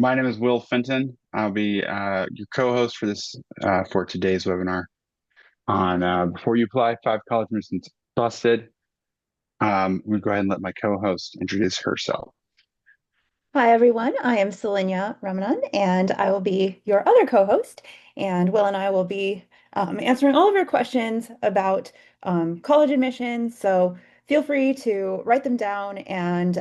My name is Will Fenton. I'll be your co-host for this for today's webinar on before you apply 5 college admissions busted. We'll go ahead and let my co-host introduce herself. Hi, everyone. I am Sulinya Ramanan, and I will be your other co-host. And Will and I will be answering all of your questions about college admissions. So feel free to write them down, and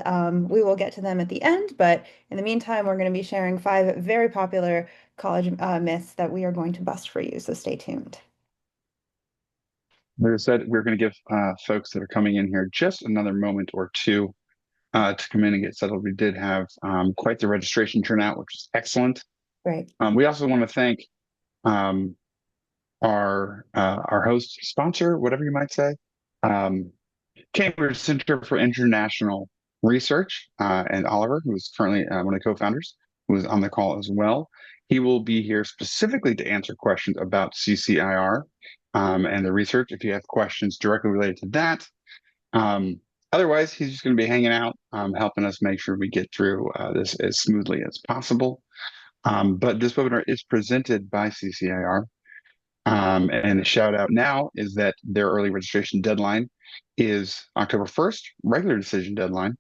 we will get to them at the end. But in the meantime, we're going to be sharing 5 very popular college myths that we are going to bust for you. So stay tuned. Like I said, we're going to give folks that are coming in here just another moment or two to come in and get settled. We did have quite the registration turnout, which is excellent. Great. We also want to thank um, our host sponsor, whatever you might say, um, Cambridge Center for International Research, and Oliver, who is currently one of the co-founders, who is on the call as well. He will be here specifically to answer questions about CCIR and the research. If you have questions directly related to that, um, otherwise, he's just going to be hanging out, helping us make sure we get through this as smoothly as possible. But this webinar is presented by CCIR. And the shout out now is that their early registration deadline is October 1st. Regular decision deadline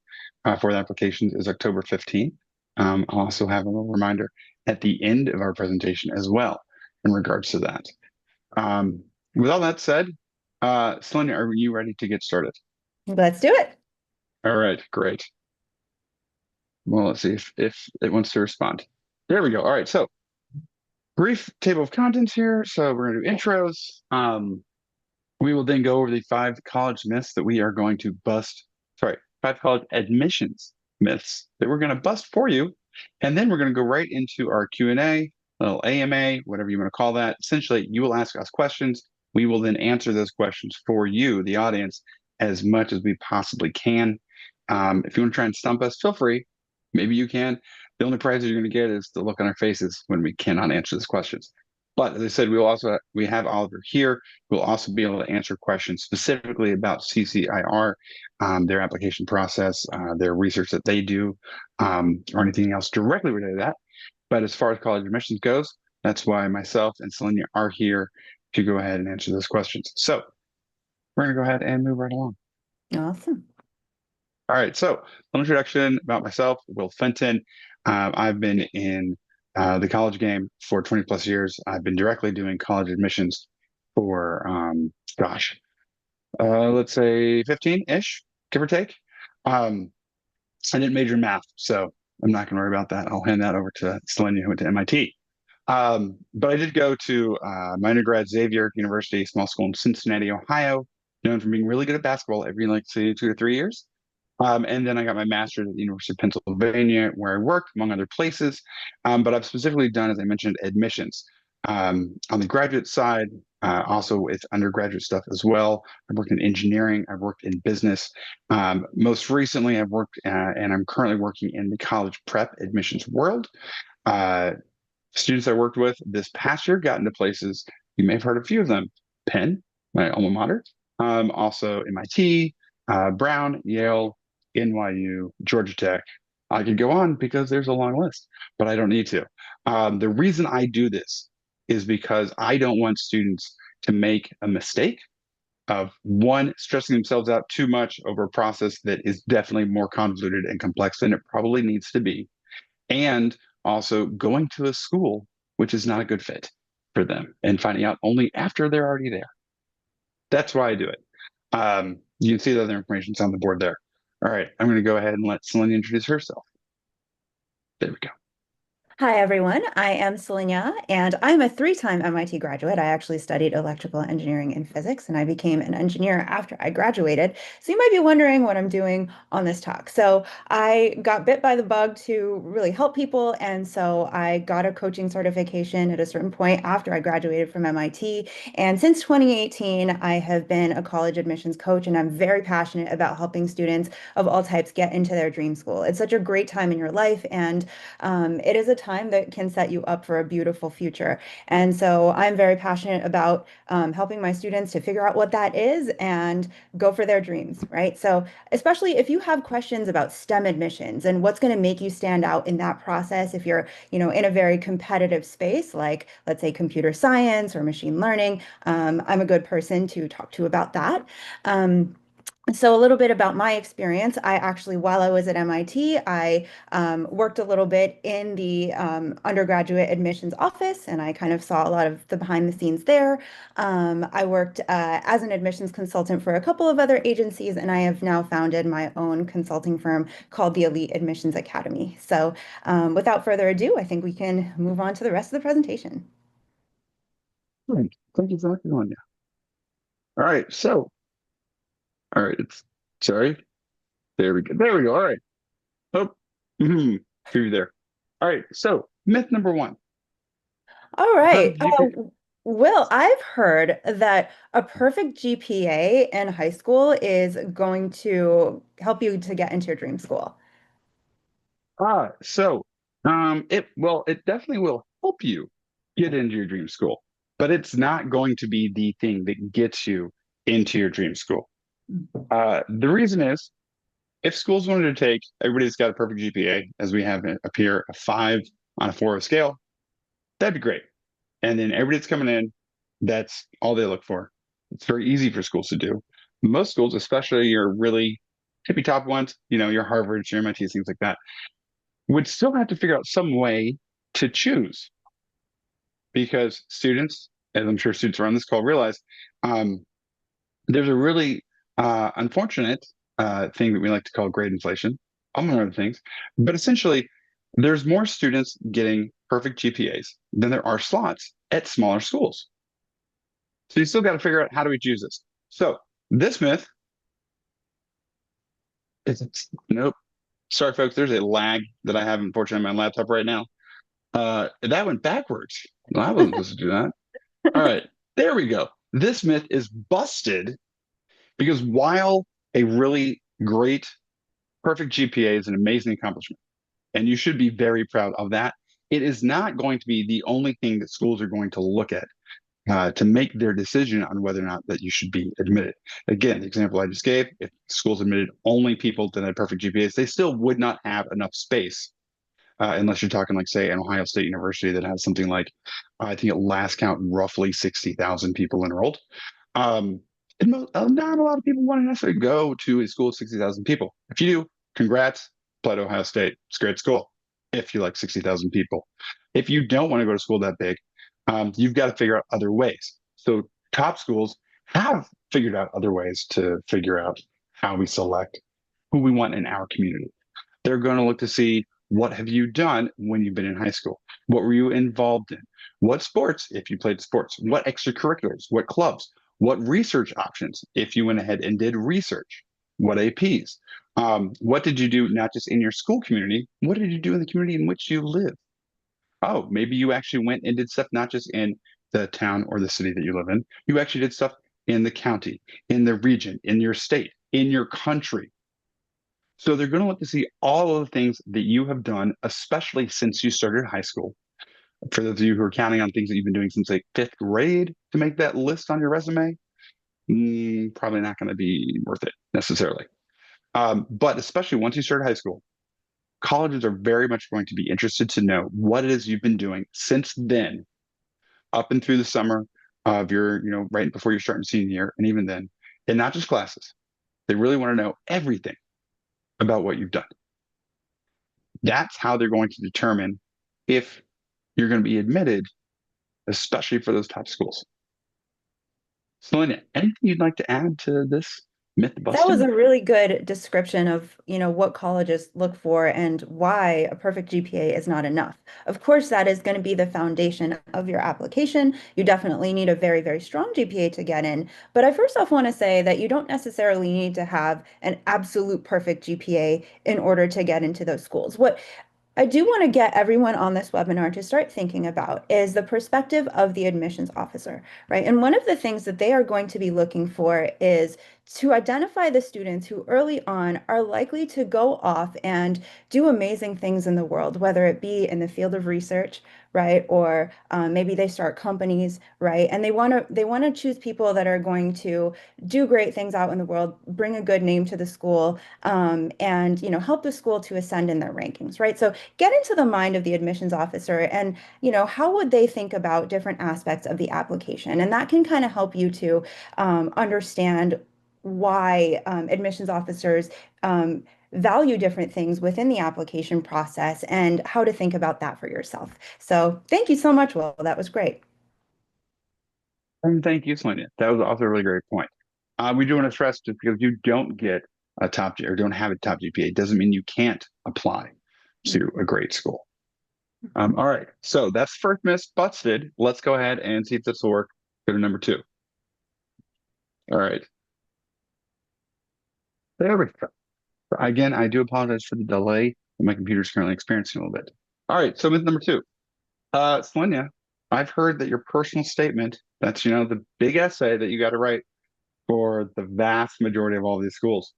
for the applications is October 15th. I'll also have a little reminder at the end of our presentation as well in regards to that. With all that said, Selena, are you ready to get started? Let's do it. All right, great. Well, let's see if it wants to respond. There we go. All right, so brief table of contents here. So we're going to do intros. We will then go over the 5 college myths that we are going to bust. Sorry, 5 college admissions myths that we're going to bust for you. And then we're going to go right into our Q&A, little AMA, whatever you want to call that. Essentially, you will ask us questions. We will then answer those questions for you, the audience, as much as we possibly can. If you want to try and stump us, feel free. Maybe you can. The only prize you're going to get is the look on our faces when we cannot answer those questions. But as I said, we have Oliver here. We'll also be able to answer questions specifically about CCIR, their application process, their research that they do, or anything else directly related to that. But as far as college admissions goes, that's why myself and Sulinya are here to go ahead and answer those questions. So we're going to go ahead and move right along. Awesome. All right, so an introduction about myself, Will Fenton. I've been in the college game for 20 plus years. I've been directly doing college admissions for, let's say 15-ish, give or take. I didn't major in math, so I'm not going to worry about that. I'll hand that over to Sulinya, who went to MIT. But I did go to my undergrad, Xavier University, small school in Cincinnati, Ohio, known for being really good at basketball every, like, say, 2 to 3 years. And then I got my master's at the University of Pennsylvania, where I worked, among other places. But I've specifically done, as I mentioned, admissions. On the graduate side, also with undergraduate stuff as well. I've worked in engineering, I've worked in business. Most recently, I've worked, and I'm currently working in the college prep admissions world. Students I worked with this past year got into places, you may have heard a few of them: Penn, my alma mater, also MIT, Brown, Yale, NYU, Georgia Tech. I could go on because there's a long list, but I don't need to. The reason I do this is because I don't want students to make a mistake of, one, stressing themselves out too much over a process that is definitely more convoluted and complex than it probably needs to be, and also going to a school which is not a good fit for them and finding out only after they're already there. That's why I do it. You can see the other information on the board there. All right, I'm going to go ahead and let Selena introduce herself. There we go. Hi, everyone. I am Sulinya, and I'm a 3-time MIT graduate. I actually studied electrical engineering and physics, and I became an engineer after I graduated. So you might be wondering what I'm doing on this talk. So I got bit by the bug to really help people, and so I got a coaching certification at a certain point after I graduated from MIT. And since 2018, I have been a college admissions coach, and I'm very passionate about helping students of all types get into their dream school. It's such a great time in your life, and it is a time time that can set you up for a beautiful future. And so I'm very passionate about helping my students to figure out what that is and go for their dreams, right? So especially if you have questions about STEM admissions and what's going to make you stand out in that process, if you're, in a very competitive space, like let's say computer science or machine learning, I'm a good person to talk to about that. Um, so a little bit about my experience. I actually, while I was at MIT, I worked a little bit in the undergraduate admissions office, and I kind of saw a lot of the behind the scenes there. I worked as an admissions consultant for a couple of other agencies, and I have now founded my own consulting firm called the Elite Admissions Academy. So without further ado, I think we can move on to the rest of the presentation. Right. Thank you for on you. All right. So, all right. It's sorry. There we go. There we go. All right. Oh, mm-hmm. Through there. All right. So, myth number one. All right. Perfect GPA. Will, I've heard that a perfect GPA in high school is going to help you to get into your dream school. It definitely will help you get into your dream school, but it's not going to be the thing that gets you into your dream school. The reason is if schools wanted to take everybody's got a perfect GPA, as we have it up here, a 5 on a 4 scale, that'd be great. And then everybody's coming in, that's all they look for. It's very easy for schools to do. Most schools, especially your really tippy top ones, your Harvards, your MITs, things like that, would still have to figure out some way to choose because students, as I'm sure students around this call realize, um, there's a really unfortunate thing that we like to call grade inflation, among other things. But essentially, there's more students getting perfect GPAs than there are slots at smaller schools. So you still got to figure out how do we choose this. So this myth is nope. Sorry, folks. There's a lag that I have, unfortunately, on my laptop right now. That went backwards. No, I wasn't supposed to do that. All right, there we go. This myth is busted because while a really great, perfect GPA is an amazing accomplishment, and you should be very proud of that, it is not going to be the only thing that schools are going to look at to make their decision on whether or not that you should be admitted. Again, the example I just gave, if schools admitted only people that had perfect GPAs, they still would not have enough space unless you're talking like, say, an Ohio State University that has something like, I think at last count, roughly 60,000 people enrolled. Um, and not a lot of people want to necessarily go to a school of 60,000 people. If you do, congrats, apply to Ohio State. It's a great school if you like 60,000 people. If you don't want to go to school that big, you've got to figure out other ways. So top schools have figured out other ways to figure out how we select who we want in our community. They're going to look to see what have you done when you've been in high school? What were you involved in? What sports, if you played sports? What extracurriculars? What clubs? What research options, if you went ahead and did research? What APs? What did you do not just in your school community? What did you do in the community in which you live? Oh, maybe you actually went and did stuff not just in the town or the city that you live in. You actually did stuff in the county, in the region, in your state, in your country. So they're going to look to see all of the things that you have done, especially since you started high school. For those of you who are counting on things that you've been doing since like fifth grade to make that list on your resume, probably not going to be worth it necessarily. But especially once you start high school, colleges are very much going to be interested to know what it is you've been doing since then, up and through the summer of your, right before you're starting senior year, and even then, and not just classes. They really want to know everything about what you've done. That's how they're going to determine if you're going to be admitted, especially for those top schools. Sulinya, anything you'd like to add to this myth That was busting? a really good description of, what colleges look for and why a perfect GPA is not enough. Of course, that is going to be the foundation of your application. You definitely need a very, very strong GPA to get in. But I first off want to say that you don't necessarily need to have an absolute perfect GPA in order to get into those schools. What I do want to get everyone on this webinar to start thinking about is the perspective of the admissions officer, right? And one of the things that they are going to be looking for is to identify the students who early on are likely to go off and do amazing things in the world, whether it be in the field of research, right? Or maybe they start companies, right? And they want to choose people that are going to do great things out in the world, bring a good name to the school, and help the school to ascend in their rankings, right? So get into the mind of the admissions officer, and how would they think about different aspects of the application, and that can kind of help you to understand why admissions officers value different things within the application process and how to think about that for yourself. So thank you so much, Will. That was great. And thank you, Sulinya. That was also a really great point. We do want to stress just because you don't get a top or don't have a top GPA doesn't mean you can't apply to a great school. All right, so that's first miss busted. Let's go ahead and see if this will work. Go to number two. All right, there we go. Again, I do apologize for the delay. My computer is currently experiencing a little bit. All right, so myth number two. Selenia, I've heard that your personal statement, that's, the big essay that you got to write for the vast majority of all these schools,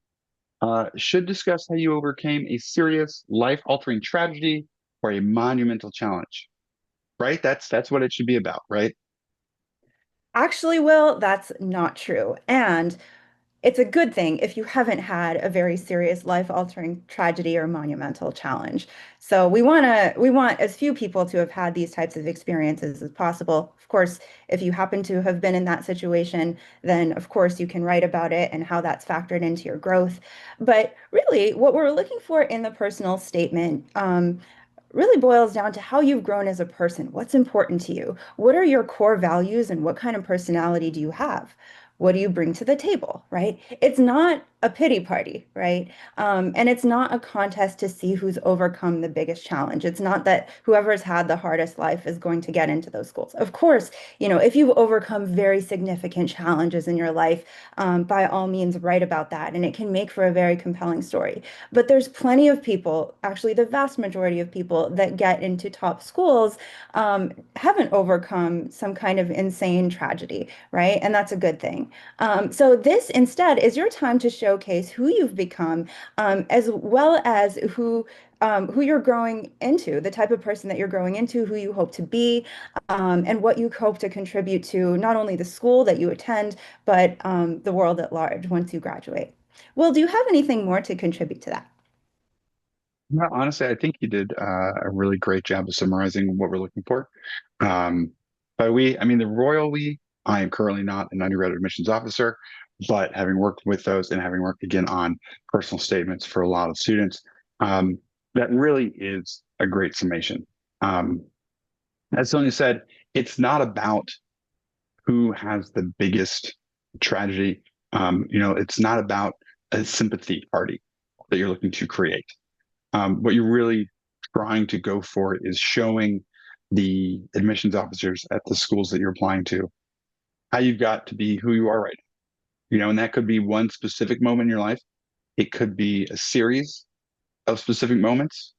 should discuss how you overcame a serious life-altering tragedy or a monumental challenge, right? That's what it should be about, right? Actually, Will, that's not true. And it's a good thing if you haven't had a very serious life-altering tragedy or monumental challenge. So we want as few people to have had these types of experiences as possible. Of course, if you happen to have been in that situation, then of course you can write about it and how that's factored into your growth. But really, what we're looking for in the personal statement, really boils down to how you've grown as a person. What's important to you? What are your core values and what kind of personality do you have? What do you bring to the table, right? It's not a pity party, right? And it's not a contest to see who's overcome the biggest challenge. It's not that whoever's had the hardest life is going to get into those schools. Of course, if you've overcome very significant challenges in your life, by all means, write about that, and it can make for a very compelling story. But there's plenty of people, actually, the vast majority of people that get into top schools haven't overcome some kind of insane tragedy, right? And that's a good thing. So this instead is your time to showcase who you've become, as well as who you're growing into, the type of person that you're growing into, who you hope to be, and what you hope to contribute to not only the school that you attend, but the world at large once you graduate. Will, do you have anything more to contribute to that? No, honestly, I think you did a really great job of summarizing what we're looking for. By we, I mean the royal we. I am currently not an undergraduate admissions officer, but having worked with those and having worked again on personal statements for a lot of students, um, that really is a great summation. Um, as Sonia said, it's not about who has the biggest tragedy. It's not about a sympathy party that you're looking to create. What you're really trying to go for is showing the admissions officers at the schools that you're applying to how you've got to be who you are right now. And that could be one specific moment in your life. It could be a series of specific moments.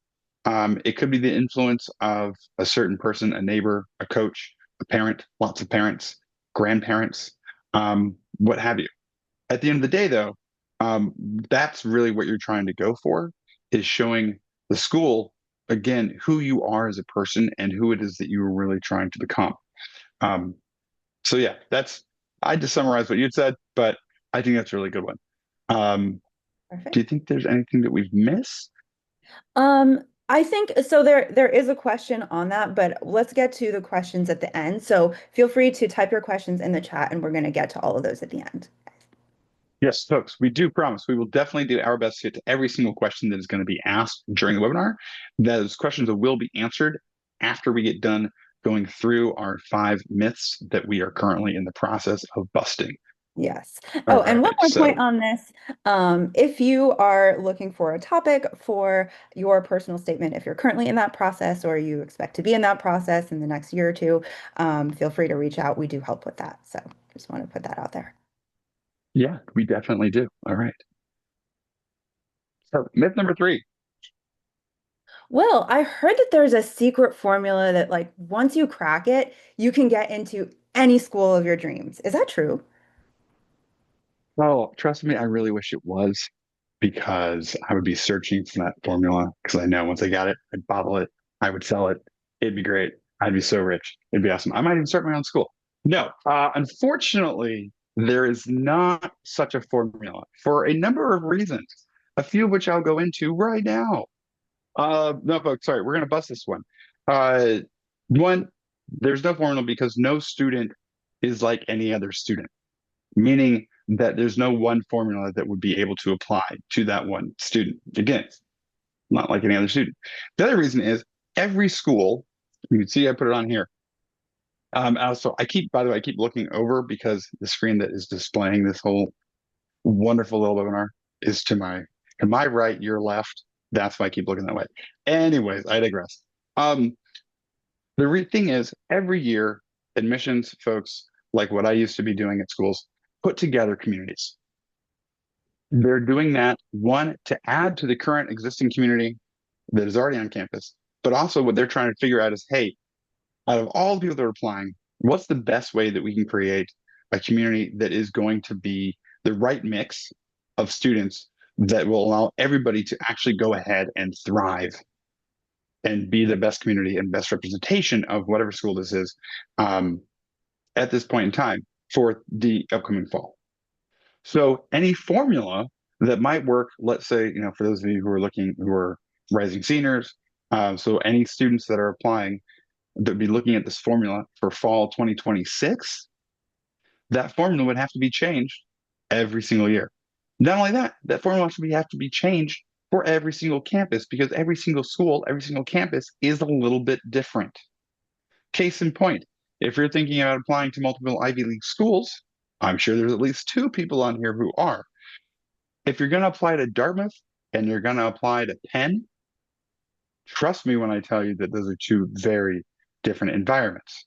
It could be the influence of a certain person, a neighbor, a coach, a parent, lots of parents, grandparents, what have you. At the end of the day, though, that's really what you're trying to go for is showing the school again who you are as a person and who it is that you were really trying to become. Um, so yeah, I just summarized what you'd said, but I think that's a really good one. Um, do Perfect. you think there's anything that we've missed? I think so there is a question on that, but let's get to the questions at the end. So feel free to type your questions in the chat and we're going to get to all of those at the end. Yes, folks, we do promise we will definitely do our best to get to every single question that is going to be asked during the webinar. Those questions will be answered after we get done going through our 5 myths that we are currently in the process of busting. Yes. All Oh, and one right, more point so on this. If you are looking for a topic for your personal statement, if you're currently in that process or you expect to be in that process in the next year or two, feel free to reach out. We do help with that. So just want to put that out there. yeah, we definitely do. All right. So myth number three. Well, I heard that there's a secret formula that like once you crack it, you can get into any school of your dreams. Is that true? Well, trust me, I really wish it was because I would be searching for that formula because I know once I got it, I'd bottle it, I would sell it. It'd be great. I'd be so rich. It'd be awesome. I might even start my own school. No, unfortunately, there is not such a formula for a number of reasons, a few of which I'll go into right now. No, folks, sorry, we're going to bust this one. Uh, one, there's no formula because no student is like any other student, meaning that there's no one formula that would be able to apply to that one student. Again, not like any other student. The other reason is every school, you can see I put it on here. Also, by the way, I keep looking over because the screen that is displaying this whole wonderful little webinar is to my right, your left. That's why I keep looking that way. Anyways, I digress. Um, thing is, every year, admissions folks, like what I used to be doing at schools, put together communities. They're doing that, one, to add to the current existing community that is already on campus, but also what they're trying to figure out is, hey, out of all the people that are applying, what's the best way that we can create a community that is going to be the right mix of students that will allow everybody to actually go ahead and thrive and be the best community and best representation of whatever school this is um, at this point in time for the upcoming fall. So any formula that might work, let's say, for those of you who are rising seniors, so any students that are applying that would be looking at this formula for fall 2026, that formula would have to be changed every single year. Not only that, that formula have to be changed for every single campus because every single school, every single campus is a little bit different. Case in point, if you're thinking about applying to multiple Ivy League schools, I'm sure there's at least two people on here who are. If you're going to apply to Dartmouth and you're going to apply to Penn, trust me when I tell you that those are two very different environments.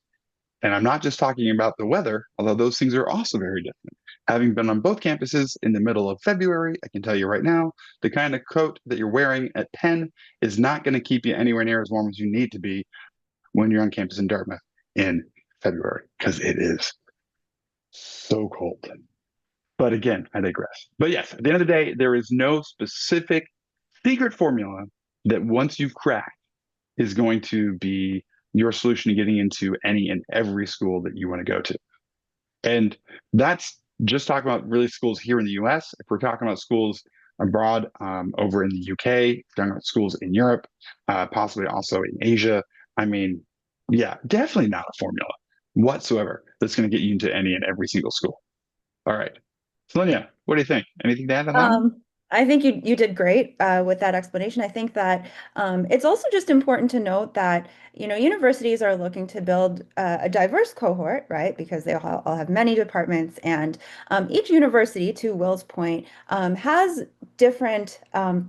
And I'm not just talking about the weather, although those things are also very different. Having been on both campuses in the middle of February, I can tell you right now, the kind of coat that you're wearing at Penn is not going to keep you anywhere near as warm as you need to be when you're on campus in Dartmouth in February, because it is so cold. But again, I digress. But yes, at the end of the day, there is no specific secret formula that once you've cracked is going to be your solution to getting into any and every school that you want to go to. And that's just talking about really schools here in the US. If we're talking about schools abroad, over in the UK, talking about schools in Europe, possibly also in Asia, I mean, yeah, definitely not a formula whatsoever that's going to get you into any and every single school. All right. Sulinya, what do you think? Anything to add on that one? I think you did great with that explanation. I think that it's also just important to note that universities are looking to build a diverse cohort, right? Because they all have many departments, and each university, to Will's point, has different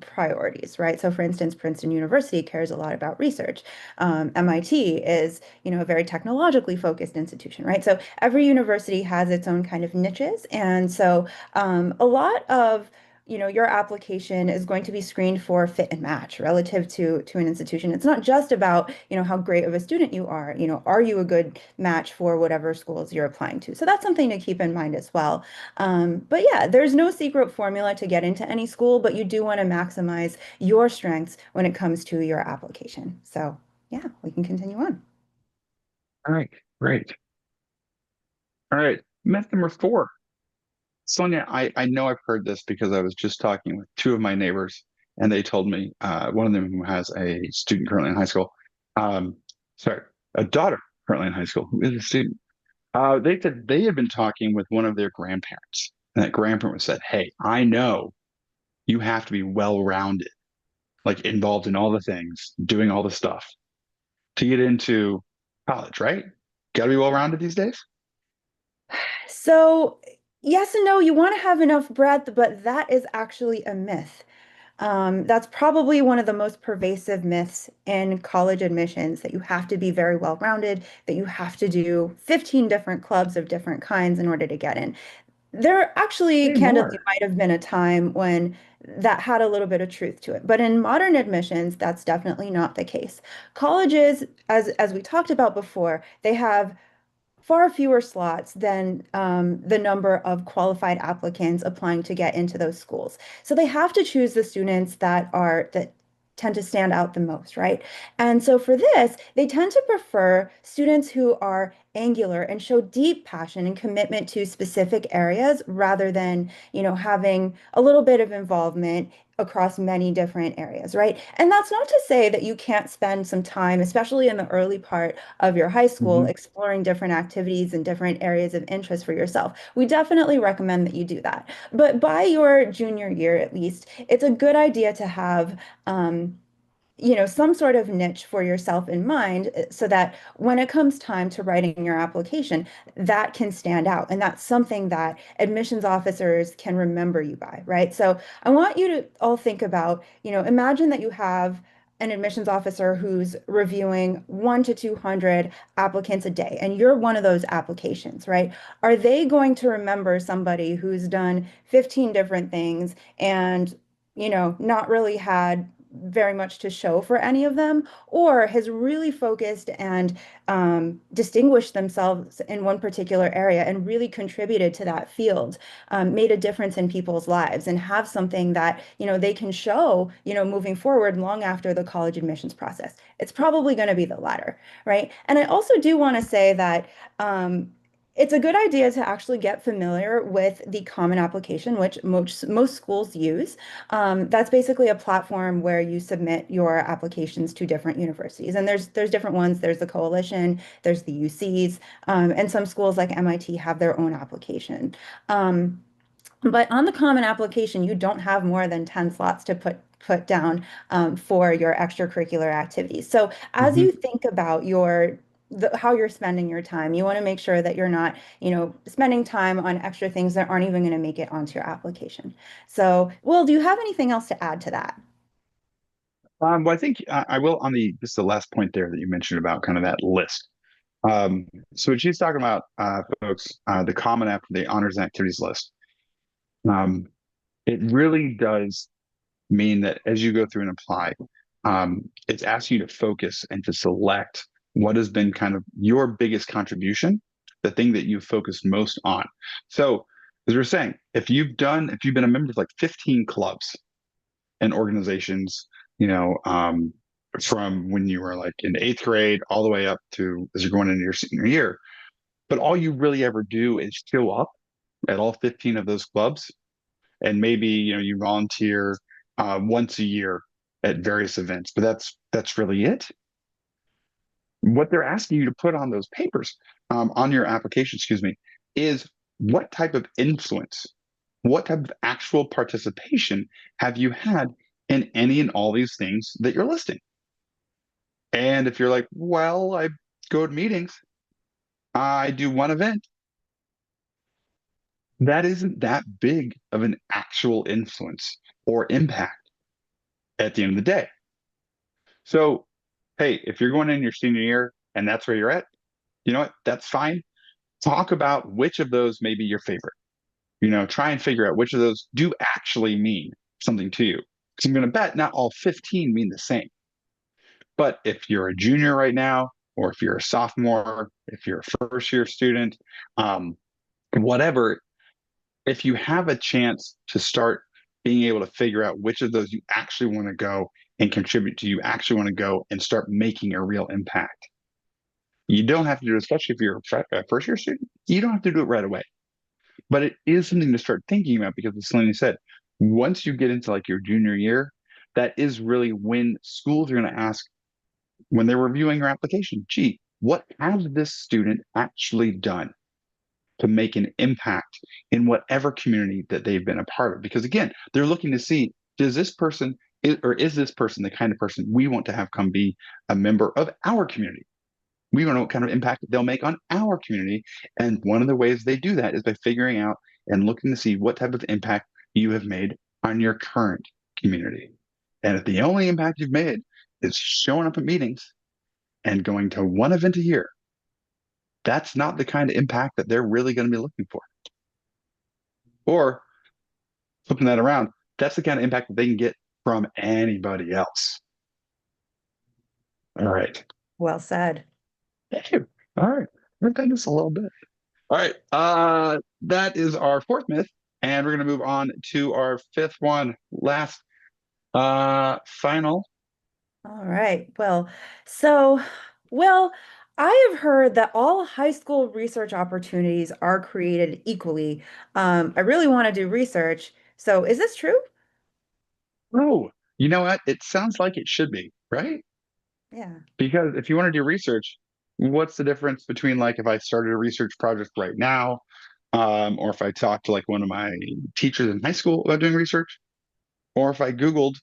priorities, right? So, for instance, Princeton University cares a lot about research. MIT is, a very technologically focused institution, right? So every university has its own kind of niches, and so a lot of your application is going to be screened for fit and match relative to an institution. It's not just about, how great of a student you are. Are you a good match for whatever schools you're applying to? So that's something to keep in mind as well. But yeah, there's no secret formula to get into any school, but you do want to maximize your strengths when it comes to your application. So yeah, we can continue on. All right, great. All right, myth number four. Sonia, I know I've heard this because I was just talking with two of my neighbors, and they told me one of them who has a student currently in high school, um, sorry, a daughter currently in high school who is a student. They said they had been talking with one of their grandparents, and that grandparent said, "Hey, I know you have to be well-rounded, like involved in all the things, doing all the stuff to get into college, right? Got to be well-rounded these days." So yes and no, you want to have enough breadth, but that is actually a myth. That's probably one of the most pervasive myths in college admissions that you have to be very well-rounded, that you have to do 15 different clubs of different kinds in order to get in. There actually, Say candidly, more. might have been a time when that had a little bit of truth to it. But in modern admissions, that's definitely not the case. Colleges, as we talked about before, they have far fewer slots than the number of qualified applicants applying to get into those schools. So they have to choose the students that tend to stand out the most, right? And so for this, they tend to prefer students who are angular and show deep passion and commitment to specific areas rather than, having a little bit of involvement across many different areas, right? And that's not to say that you can't spend some time, especially in the early part of your high school, Hmm. exploring different activities and different areas of interest for yourself. We definitely recommend that you do that. But by your junior year, at least, it's a good idea to have um, some sort of niche for yourself in mind so that when it comes time to writing your application, that can stand out. And that's something that admissions officers can remember you by, right? So I want you to all think about, imagine that you have an admissions officer who's reviewing 1 to 200 applicants a day, and you're one of those applications, right? Are they going to remember somebody who's done 15 different things and not really had very much to show for any of them, or has really focused and distinguished themselves in one particular area and really contributed to that field, made a difference in people's lives, and have something that they can show moving forward long after the college admissions process? It's probably going to be the latter, right? And I also do want to say that it's a good idea to actually get familiar with the Common Application, which most schools use. That's basically a platform where you submit your applications to different universities. And there's different ones. There's the Coalition, there's the UCs, and some schools like MIT have their own application. Um, but on the Common Application, you don't have more than 10 slots to put down for your extracurricular activities. So as Hmm. you think about how you're spending your time, you want to make sure that you're not, spending time on extra things that aren't even going to make it onto your application. So, Will, do you have anything else to add to that? Well, I think I will on just the last point there that you mentioned about kind of that list. Um, so what she's talking about, folks, the common app, the honors and activities list. Um, it really does mean that as you go through and apply, it's asking you to focus and to select what has been kind of your biggest contribution, the thing that you focused most on. So, as we're saying, if you've been a member of like 15 clubs and organizations, you know, from when you were like in eighth grade all the way up to as you're going into your senior year, but all you really ever do is show up at all 15 of those clubs, and maybe you volunteer once a year at various events, but that's really it. What they're asking you to put on those papers, on your application, excuse me, is what type of influence, what type of actual participation have you had in any and all these things that you're listing? And if you're like, well, I go to meetings, I do one event, that isn't that big of an actual influence or impact at the end of the day. So, hey, if you're going in your senior year and that's where you're at, you know what? That's fine. Talk about which of those may be your favorite. Try and figure out which of those do actually mean something to you. Because I'm going to bet not all 15 mean the same. But if you're a junior right now, or if you're a sophomore, if you're a first year student, um, whatever, if you have a chance to start being able to figure out which of those you actually want to go and contribute to, you actually want to go and start making a real impact. You don't have to do it, especially if you're a first year student, you don't have to do it right away. But it is something to start thinking about because, as Selena said, once you get into like your junior year, that is really when schools are going to ask, when they're reviewing your application, gee, what has this student actually done to make an impact in whatever community that they've been a part of? Because again, they're looking to see, does this person or is this person the kind of person we want to have come be a member of our community? We want to know what kind of impact they'll make on our community. And one of the ways they do that is by figuring out and looking to see what type of impact you have made on your current community. And if the only impact you've made is showing up at meetings and going to one event a year, that's not the kind of impact that they're really going to be looking for. Or flipping that around, that's the kind of impact that they can get from anybody else. All right. Well said. Thank you. All right. We've done this a little bit. All right. That is our fourth myth. And we're going to move on to our fifth one. Last, final. All right. So, well, I have heard that all high school research opportunities are created equally. I really want to do research. So, is this true? Oh, you know what? It sounds like it should be, right? Yeah. Because if you want to do research, what's the difference between like if I started a research project right now, or if I talked to like one of my teachers in high school about doing research, or if I Googled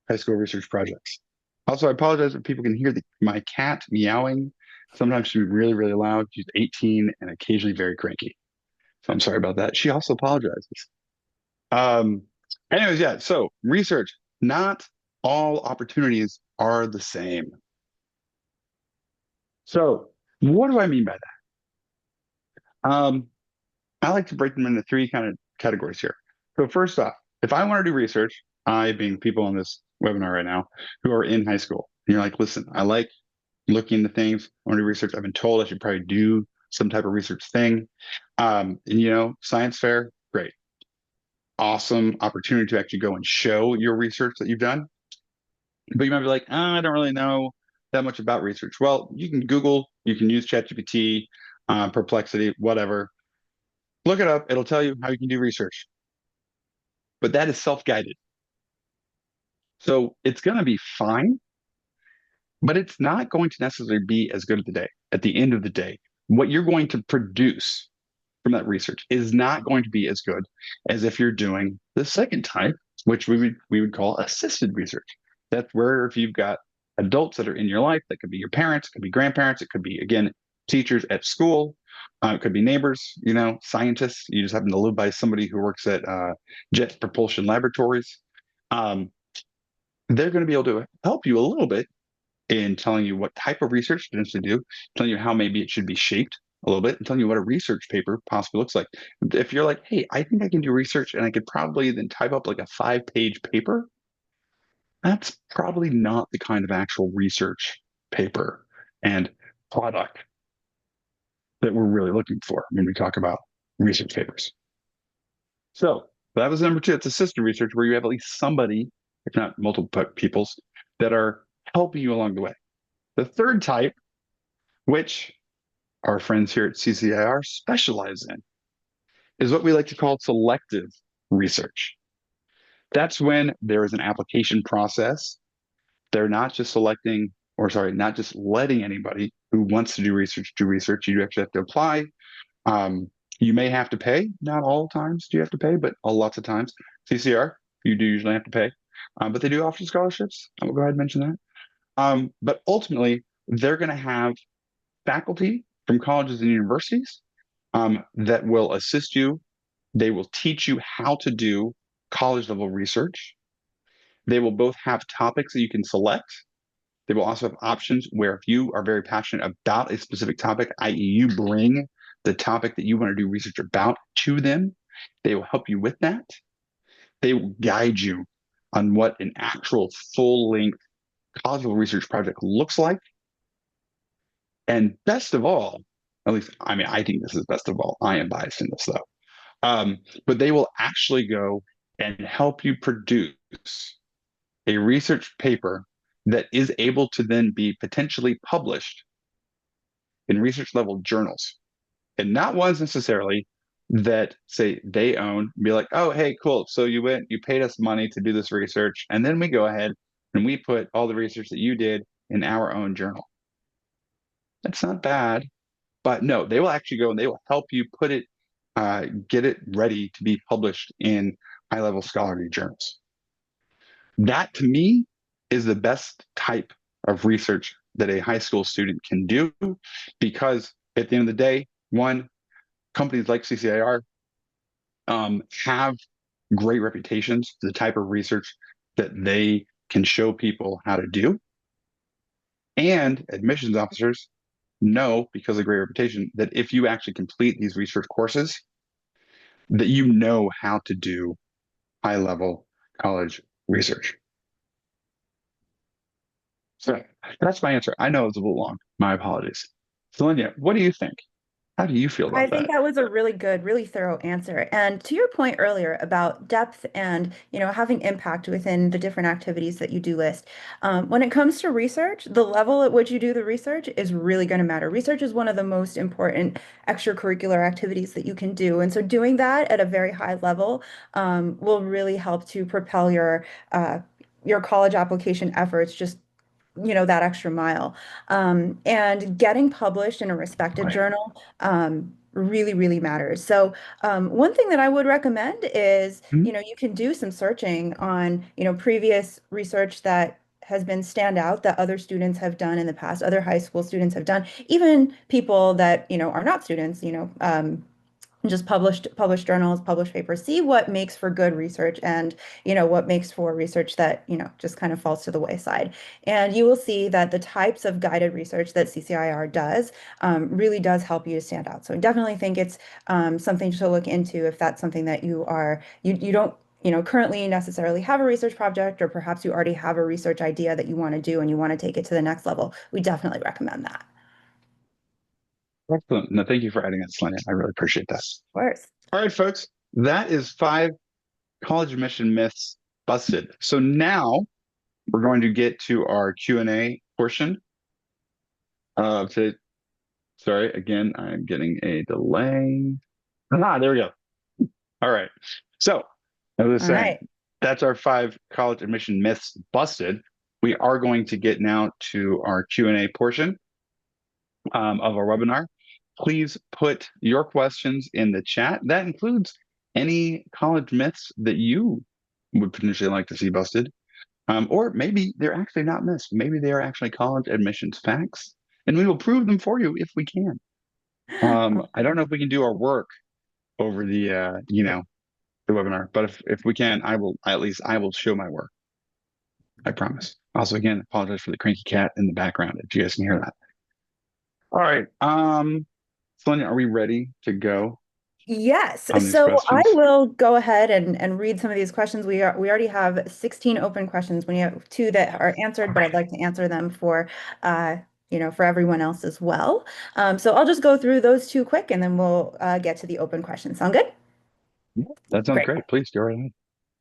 high school research projects. Also, I apologize if people can hear my cat meowing. Sometimes she's really, really loud. She's 18 and occasionally very cranky. So I'm sorry about that. She also apologizes. Um, anyways, yeah. So research, not all opportunities are the same. So what do I mean by that? I like to break them into three kind of categories here. So first off, if I want to do research, I being people on this webinar right now who are in high school, and you're like, listen, I like looking into things. I want to do research. I've been told I should probably do some type of research thing. And science fair, great. Awesome opportunity to actually go and show your research that you've done. But you might be like, I don't really know that much about research. Well, you can Google, you can use ChatGPT, Perplexity, whatever. Look it up. It'll tell you how you can do research. But that is self-guided. So it's going to be fine, but it's not going to necessarily be as good at the end of the day. What you're going to produce from that research is not going to be as good as if you're doing the second type, which we would call assisted research. That's where if you've got adults that are in your life, that could be your parents, it could be grandparents, it could be again teachers at school, it could be neighbors, scientists. You just happen to live by somebody who works at Jet Propulsion Laboratories. Um, they're going to be able to help you a little bit in telling you what type of research to potentially do, telling you how maybe it should be shaped a little bit, and telling you what a research paper possibly looks like. If you're like, hey, I think I can do research and I could probably then type up like a 5-page paper, that's probably not the kind of actual research paper and product that we're really looking for when we talk about research papers. So that was number two. It's assisted research where you have at least somebody, if not multiple peoples, that are helping you along the way. The third type, which our friends here at CCIR specialize in, is what we like to call selective research. That's when there is an application process. They're not just selecting, or sorry, not just letting anybody who wants to do research do research. You actually have to apply. You may have to pay. Not all times do you have to pay, but lots of times. CCR, you do usually have to pay. But they do offer scholarships. I will go ahead and mention that. But ultimately, they're going to have faculty from colleges and universities that will assist you. They will teach you how to do college level research. They will both have topics that you can select. They will also have options where if you are very passionate about a specific topic, i.e., you bring the topic that you want to do research about to them, they will help you with that. They will guide you on what an actual full length college level research project looks like. And best of all, at least, I mean, I think this is best of all. I am biased in this though. But they will actually go and help you produce a research paper that is able to then be potentially published in research level journals, and not ones necessarily that say they own, be like, oh, hey, cool. So you paid us money to do this research, and then we go ahead and we put all the research that you did in our own journal. That's not bad, but no, they will actually go and they will help you put it, get it ready to be published in high level scholarly journals. That to me is the best type of research that a high school student can do because at the end of the day, one, companies like CCIR have great reputations for the type of research that they can show people how to do. And admissions officers know, because of great reputation, that if you actually complete these research courses, that you know how to do high level college research. So that's my answer. I know it's a little long. My apologies. Sulinya, what do you think? How do you feel I about think that? that was a really good, really thorough answer. And to your point earlier about depth and, having impact within the different activities that you do list, when it comes to research, the level at which you do the research is really going to matter. Research is one of the most important extracurricular activities that you can do. And so doing that at a very high level, will really help to propel your college application efforts just that extra mile. And getting published in a respected Right. journal really, really matters. So one thing that I would recommend is, Mhm. you can do some searching on, previous research that has been standout that other students have done in the past, other high school students have done, even people that, are not students, just published journals, published papers, see what makes for good research and, what makes for research that, just kind of falls to the wayside. And you will see that the types of guided research that CCIR does really does help you to stand out. So I definitely think it's something to look into if that's something that you don't currently necessarily have a research project, or perhaps you already have a research idea that you want to do and you want to take it to the next level. We definitely recommend that. Excellent. No, thank you for adding that, Sulinya. I really appreciate that. Of course. All right, folks, that is five college admission myths busted. So now we're going to get to our Q&A portion of it. Sorry, again, I'm getting a delay. There we go. All right. So, as I was All saying, right. that's our five college admission myths busted. We are going to get now to our Q&A portion of our webinar. Please put your questions in the chat. That includes any college myths that you would potentially like to see busted. Or maybe they're actually not myths. Maybe they are actually college admissions facts, and we will prove them for you if we can. I don't know if we can do our work over the webinar, but if we can, I will show my work. I promise. Also, again, apologize for the cranky cat in the background if you guys can hear that. All right. Sonia, are we ready to go Yes. on these So I questions? will go ahead and read some of these questions. We already have 16 open questions. We have two that are answered, but I'd like to answer them for for everyone else as well. So I'll just go through those two quick and then we'll get to the open questions. Sound good? Yeah, that sounds Great. great. Please go right ahead.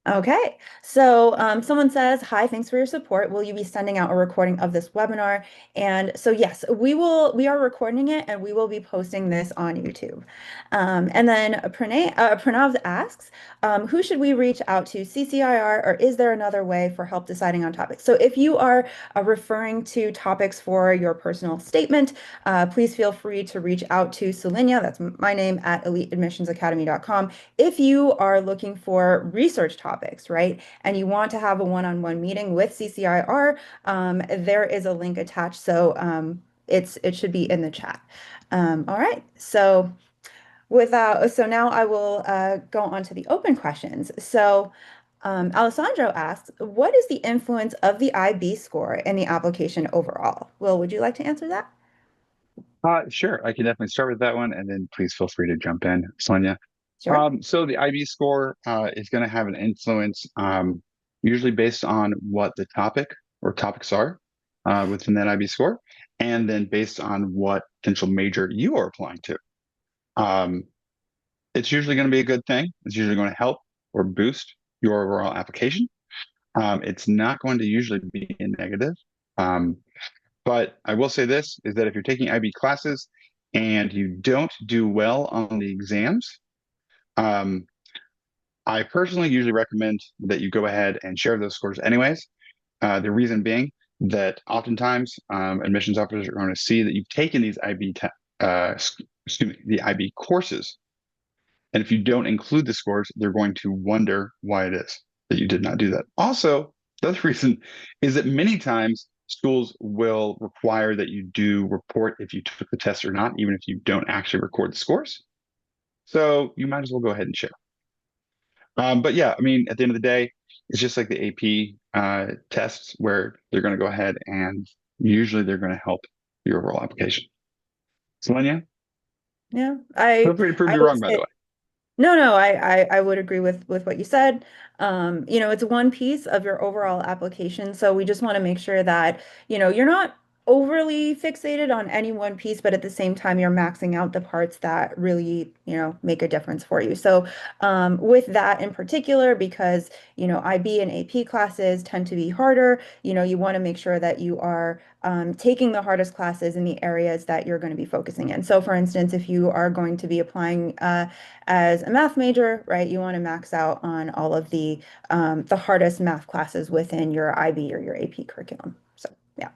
Okay, so someone says, "Hi, thanks for your support. Will you be sending out a recording of this webinar?" And so, yes, we will. We are recording it, and we will be posting this on YouTube. And then Pranav asks, "Who should we reach out to, CCIR, or is there another way for help deciding on topics?" So, if you are referring to topics for your personal statement, please feel free to reach out to Sulinya. That's my name at eliteadmissionsacademy.com. If you are looking for research topics, right, and you want to have a one-on-one meeting with CCIR, there is a link attached. So it should be in the chat. All right. So now I will go on to the open questions. So Alessandro asks, what is the influence of the IB score in the application overall? Will, would you like to answer that? Sure, I can definitely start with that one, and then please feel free to jump in, Sonia. Sure. So the IB score is going to have an influence, usually based on what the topic or topics are within that IB score, and then based on what potential major you are applying to. Um, it's usually going to be a good thing. It's usually going to help or boost your overall application. It's not going to usually be a negative. Um, but I will say this is that if you're taking IB classes and you don't do well on the exams, um, I personally usually recommend that you go ahead and share those scores anyways. The reason being that oftentimes admissions officers are going to see that you've taken these the IB courses, and if you don't include the scores, they're going to wonder why it is that you did not do that. Also, the other reason is that many times schools will require that you do report if you took the test or not, even if you don't actually record the scores. So you might as well go ahead and share. But yeah, I mean, at the end of the day, it's just like the AP tests where they're going to go ahead and usually they're going to help your overall application. Selenia, Yeah, feel free to prove I me would wrong, by the say way. no, I would agree with what you said. It's one piece of your overall application, so we just want to make sure that, you're not overly fixated on any one piece, but at the same time, you're maxing out the parts that really, make a difference for you. So, with that in particular, because, IB and AP classes tend to be harder, you want to make sure that you are taking the hardest classes in the areas that you're going to be focusing in. So, for instance, if you are going to be applying as a math major, right, you want to max out on all of the hardest math classes within your IB or your AP curriculum. So, yeah.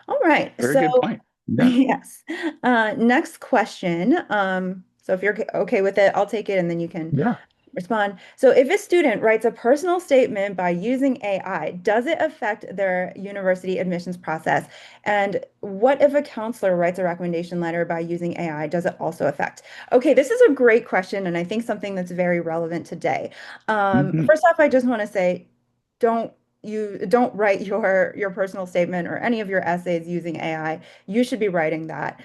All right. Very So, good point. Yeah. yes. Next question. So if you're okay with it, I'll take it and then you can Yeah. respond. So if a student writes a personal statement by using AI, does it affect their university admissions process? And what if a counselor writes a recommendation letter by using AI? Does it also affect? Okay, this is a great question, and I think something that's very relevant today. Hmm. First off, I just want to say, don't don't write your personal statement or any of your essays using AI. You should be writing that.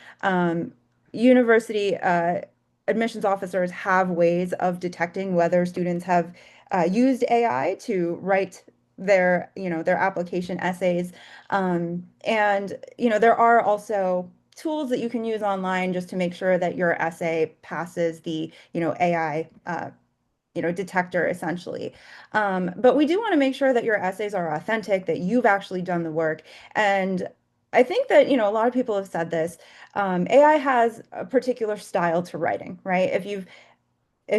University admissions officers have ways of detecting whether students have used AI to write their application essays. And, there are also tools that you can use online just to make sure that your essay passes the, AI detector essentially. But we do want to make sure that your essays are authentic, that you've actually done the work. And I think that, a lot of people have said this. AI has a particular style to writing, right? If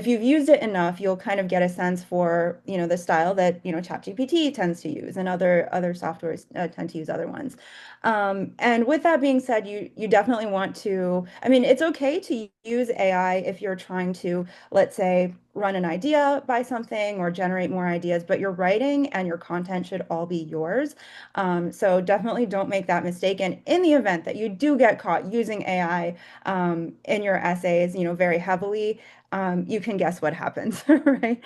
you've used it enough, you'll kind of get a sense for, the style that, ChatGPT tends to use and other softwares tend to use other ones. And with that being said, you definitely want to, I mean, it's okay to use AI if you're trying to, let's say, run an idea by something or generate more ideas, but your writing and your content should all be yours. So definitely don't make that mistake. And in the event that you do get caught using AI in your essays, very heavily, you can guess what happens, right?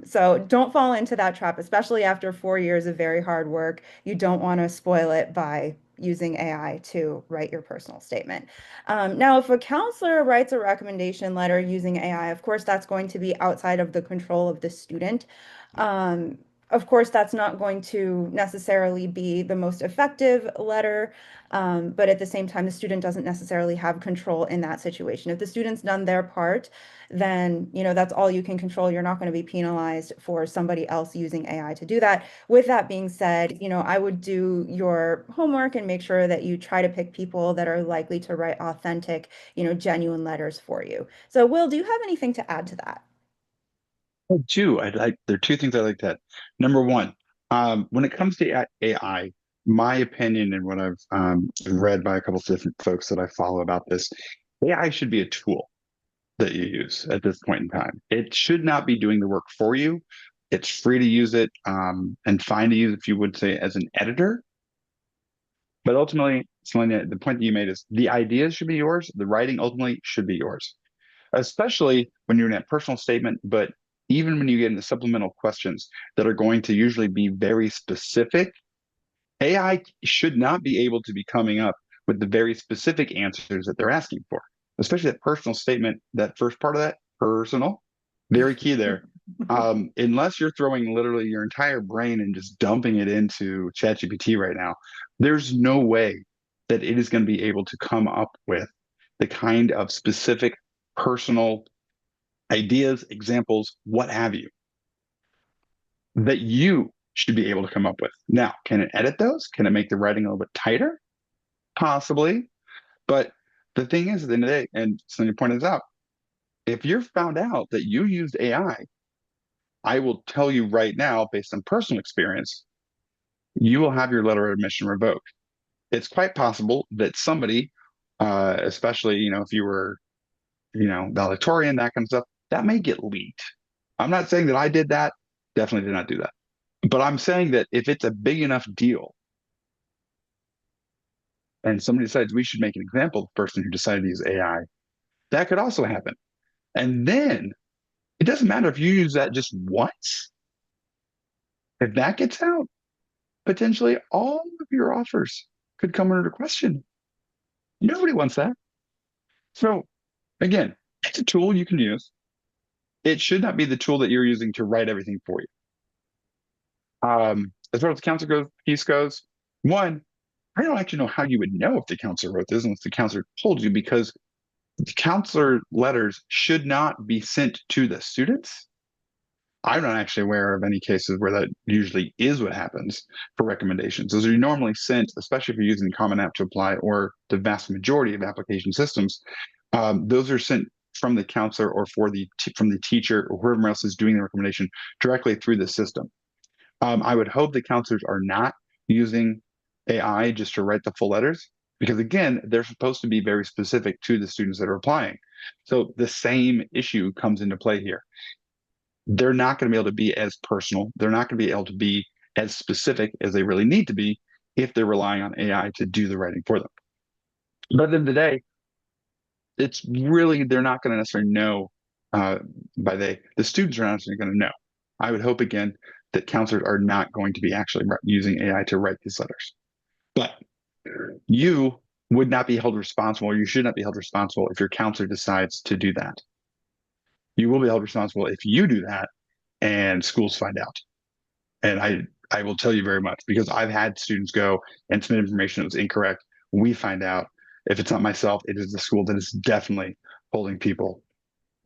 So don't fall into that trap, especially after 4 years of very hard work. You don't want to spoil it by using AI to write your personal statement. Now, if a counselor writes a recommendation letter using AI, of course, that's going to be outside of the control of the student. Um, of course, that's not going to necessarily be the most effective letter, but at the same time, the student doesn't necessarily have control in that situation. If the student's done their part, then that's all you can control. You're not going to be penalized for somebody else using AI to do that. With that being said, I would do your homework and make sure that you try to pick people that are likely to write authentic, genuine letters for you. So, Will, do you have anything to add to that? Oh, two. There are two things I like that. Number one, when it comes to AI, my opinion and what I've read by a couple of different folks that I follow about this, AI should be a tool that you use at this point in time. It should not be doing the work for you. It's free to use it and fine to use if you would say as an editor. But ultimately, Selena, the point that you made is the ideas should be yours. The writing ultimately should be yours, especially when you're in a personal statement. But even when you get into supplemental questions that are going to usually be very specific, AI should not be able to be coming up with the very specific answers that they're asking for, especially that personal statement, that first part of that, personal, very key there. Unless you're throwing literally your entire brain and just dumping it into ChatGPT right now, there's no way that it is going to be able to come up with the kind of specific personal ideas, examples, what have you, that you should be able to come up with. Now, can it edit those? Can it make the writing a little bit tighter? Possibly. But the thing is, at the end of the day, and Sonia pointed this out, if you're found out that you used I will tell you right now, based on personal experience, you will have your letter of admission revoked. It's quite possible that somebody, especially, if you were, valedictorian, that kind of stuff, that may get leaked. I'm not saying that I did that. Definitely did not do that. But I'm saying that if it's a big enough deal and somebody decides we should make an example of the person who decided to use AI, that could also happen. And then it doesn't matter if you use that just once. If that gets out, potentially all of your offers could come under question. Nobody wants that. So again, it's a tool you can use. It should not be the tool that you're using to write everything for you. As far as the council piece goes, one, I don't actually know how you would know if the counselor wrote this unless the counselor told you, because the counselor letters should not be sent to the students. I'm not actually aware of any cases where that usually is what happens for recommendations. Those are normally sent, especially if you're using Common App to apply or the vast majority of application systems. Those are sent from the counselor or from the teacher or whoever else is doing the recommendation directly through the system. I would hope the counselors are not using AI just to write the full letters, because again, they're supposed to be very specific to the students that are applying. So the same issue comes into play here. They're not going to be able to be as personal. They're not going to be able to be as specific as they really need to be if they're relying on AI to do the writing for them. But at the end of the day, it's really, they're not going to necessarily know. The students are not necessarily going to know. I would hope again that counselors are not going to be actually using AI to write these letters. But you would not be held responsible, or you should not be held responsible if your counselor decides to do that. You will be held responsible if you do that and schools find out. And I will tell you very much, because I've had students go and submit information that was incorrect. We find out, if it's not myself, it is the school that is definitely holding people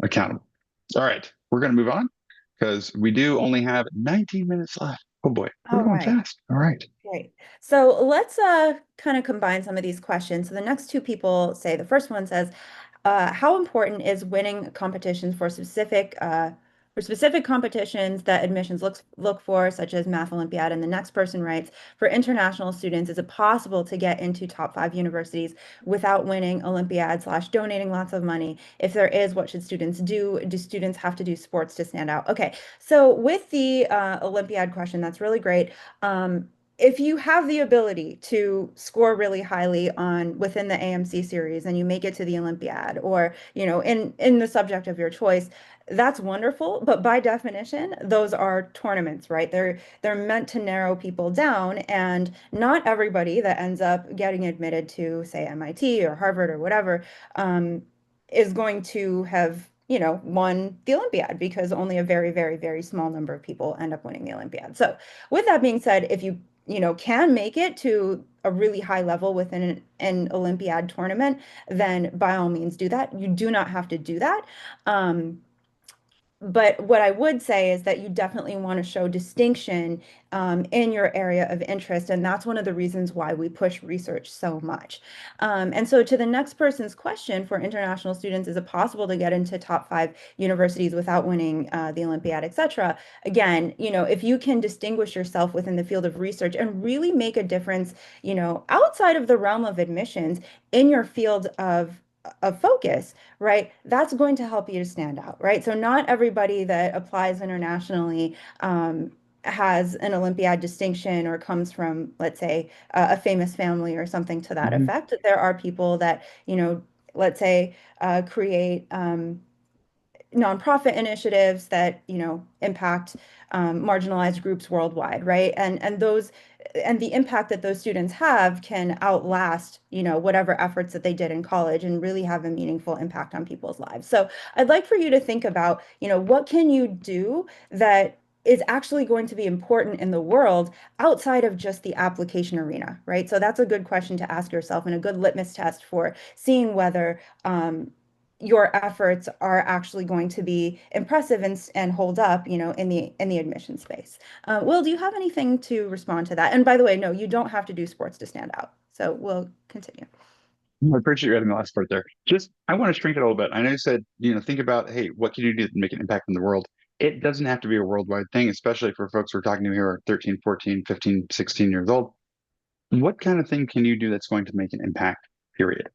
accountable. All right, we're going to move on because we do only have 19 minutes left. Oh boy, we're All going right. fast. All right. Great. So let's kind of combine some of these questions. So the next two people say, the first one says, how important is winning competitions for specific competitions that admissions look for, such as Math Olympiad? And the next person writes, for international students, is it possible to get into top 5 universities without winning Olympiad / donating lots of money? If there is, what should students do? Do students have to do sports to stand out? Okay, so with the Olympiad question, that's really great. If you have the ability to score really highly on within the AMC series and you make it to the Olympiad, or in the subject of your choice, that's wonderful. But by definition, those are tournaments, right? They're meant to narrow people down, and not everybody that ends up getting admitted to, say, MIT or Harvard or whatever, is going to have won the Olympiad, because only a very, very, very small number of people end up winning the Olympiad. So with that being said, if you can make it to a really high level within an Olympiad tournament, then by all means do that. You do not have to do that. But what I would say is that you definitely want to show distinction in your area of interest. And that's one of the reasons why we push research so much. And so to the next person's question, for international students, is it possible to get into top 5 universities without winning the Olympiad, et cetera? Again, if you can distinguish yourself within the field of research and really make a difference, outside of the realm of admissions in your field of focus, right? That's going to help you to stand out, right? So not everybody that applies internationally has an Olympiad distinction or comes from, let's say, a famous family or something to that Mhm. effect. There are people that, let's say, create nonprofit initiatives that impact marginalized groups worldwide, right? And the impact that those students have can outlast whatever efforts that they did in college, and really have a meaningful impact on people's lives. So I'd like for you to think about what can you do that is actually going to be important in the world outside of just the application arena, right? So that's a good question to ask yourself, and a good litmus test for seeing whether your efforts are actually going to be impressive and hold up, in the admission space. Will, do you have anything to respond to that? And by the way, no, you don't have to do sports to stand out. So we'll continue. I appreciate you adding the last part there. Just, I want to shrink it a little bit. I know you said, think about, hey, what can you do to make an impact in the world? It doesn't have to be a worldwide thing, especially for folks we're talking to here are 13, 14, 15, 16 years old. What kind of thing can you do that's going to make an impact, period?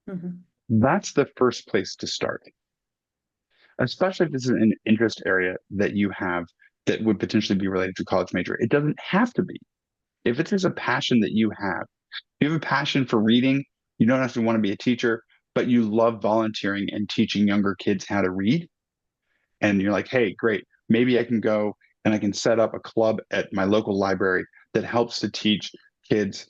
Mhm. That's the first place to start, especially if this is an interest area that you have that would potentially be related to a college major. It doesn't have to be. If it's just a passion that you have a passion for reading, you don't have to want to be a teacher, but you love volunteering and teaching younger kids how to read. And you're like, hey, great. Maybe I can go and I can set up a club at my local library that helps to teach kids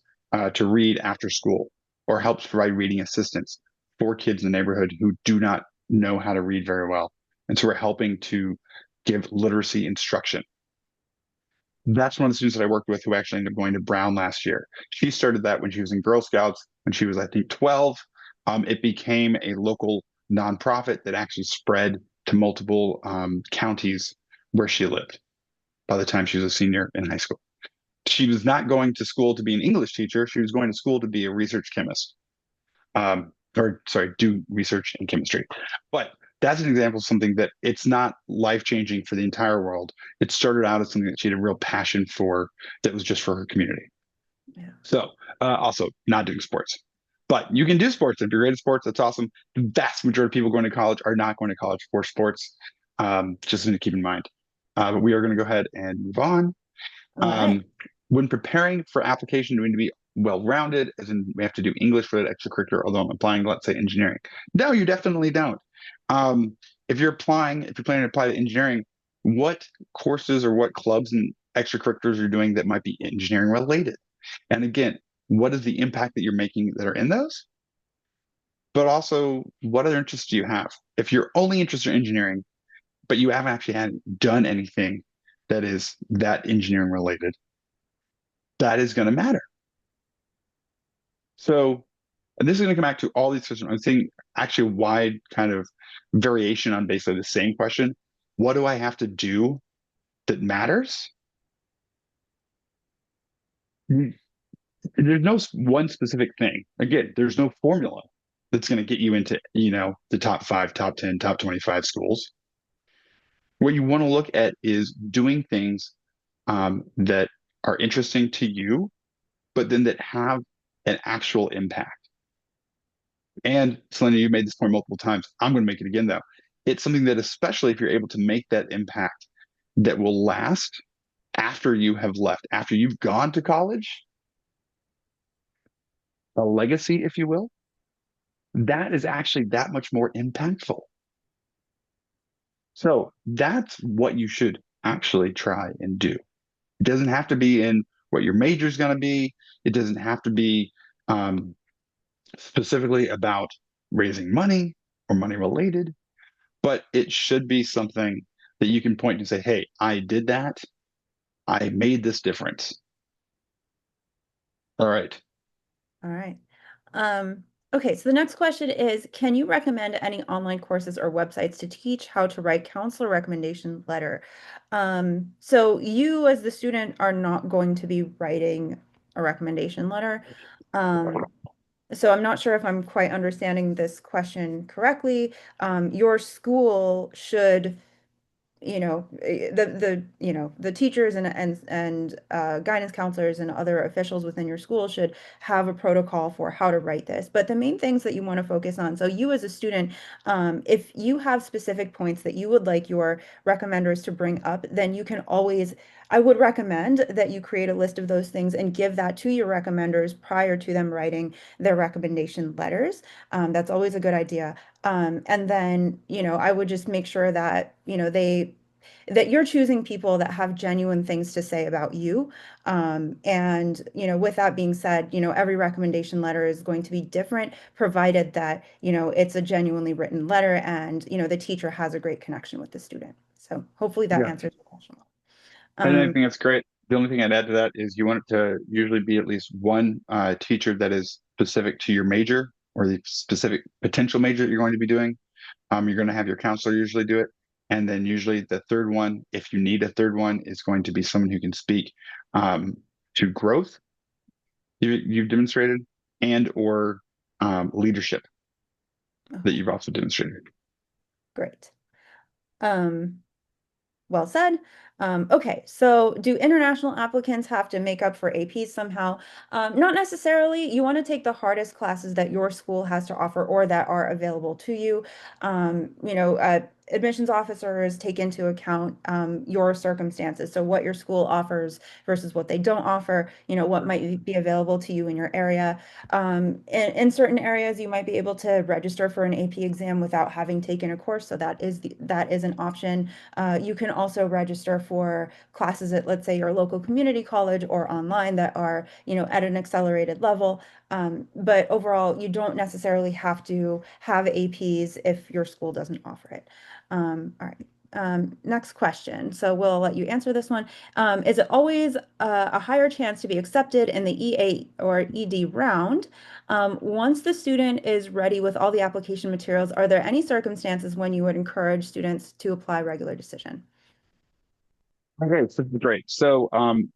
to read after school, or helps provide reading assistance for kids in the neighborhood who do not know how to read very well. And so we're helping to give literacy instruction. That's one of the students that I worked with who actually ended up going to Brown last year. She started that when she was in Girl Scouts when she was, I think, 12. It became a local nonprofit that actually spread to multiple counties where she lived by the time she was a senior in high school. She was not going to school to be an English teacher. She was going to school to be a research chemist, or sorry, do research in chemistry. But that's an example of something that it's not life changing for the entire world. It started out as something that she had a real passion for that was just for her community. Yeah. So, also not doing sports. But you can do sports. If you're great at sports, that's awesome. The vast majority of people going to college are not going to college for sports. Just something to keep in mind. But we are going to go ahead and move on. All right. Um, when preparing for application, we need to be well-rounded, as in we have to do English for that extracurricular, although I'm applying, let's say, engineering. No, you definitely don't. If you're applying, if you're planning to apply to engineering, what courses or what clubs and extracurriculars you're doing that might be engineering related? And again, what is the impact that you're making that are in those? But also, what other interests do you have? If you're only interested in engineering, but you haven't actually done anything that is that engineering related, that is going to matter. So, and this is going to come back to all these questions. I'm saying actually a wide kind of variation on basically the same question. What do I have to do that matters? There's no one specific thing. Again, there's no formula that's going to get you into, the top 5, top 10, top 25 schools. What you want to look at is doing things that are interesting to you, but then that have an actual impact. And Selena, you made this point multiple times. I'm going to make it again, though. It's something that, especially if you're able to make that impact that will last after you have left, after you've gone to college, a legacy, if you will, that is actually that much more impactful. So that's what you should actually try and do. It doesn't have to be in what your major is going to be. It doesn't have to be um, specifically about raising money or money related, but it should be something that you can point to and say, hey, I did that. I made this difference. All right. All right. Okay, so the next question is, can you recommend any online courses or websites to teach how to write counselor recommendation letter? So you as the student are not going to be writing a recommendation letter. Um, so I'm not sure if I'm quite understanding this question correctly. Your school should the teachers and guidance counselors and other officials within your school should have a protocol for how to write this. But the main things that you want to focus on, so you as a student, if you have specific points that you would like your recommenders to bring up, then you can always, I would recommend that you create a list of those things and give that to your recommenders prior to them writing their recommendation letters. That's always a good idea. And then, I would just make sure that, that you're choosing people that have genuine things to say about you. And, with that being said, every recommendation letter is going to be different, provided that, it's a genuinely written letter and, the teacher has a great connection with the student. So hopefully that Yeah. answers the question. And I Um, think that's great. The only thing I'd add to that is you want it to usually be at least one teacher that is specific to your major or the specific potential major that you're going to be doing. You're going to have your counselor usually do it. And then usually the third one, if you need a third one, is going to be someone who can speak um, to growth you've demonstrated and or leadership that okay, you've also demonstrated. great. Um, Well said. Okay, so do international applicants have to make up for APs somehow? Not necessarily. You want to take the hardest classes that your school has to offer or that are available to you. Admissions officers take into account your circumstances. So what your school offers versus what they don't offer, what might be available to you in your area. In certain areas, you might be able to register for an AP exam without having taken a course. So that is an option. You can also register for classes at, let's say, your local community college or online that are, at an accelerated level. But overall, you don't necessarily have to have APs if your school doesn't offer it. All right. next question. So we'll let you answer this one. Is it always a higher chance to be accepted in the EA or ED round? Once the student is ready with all the application materials, are there any circumstances when you would encourage students to apply regular decision? Okay, so this is great. So,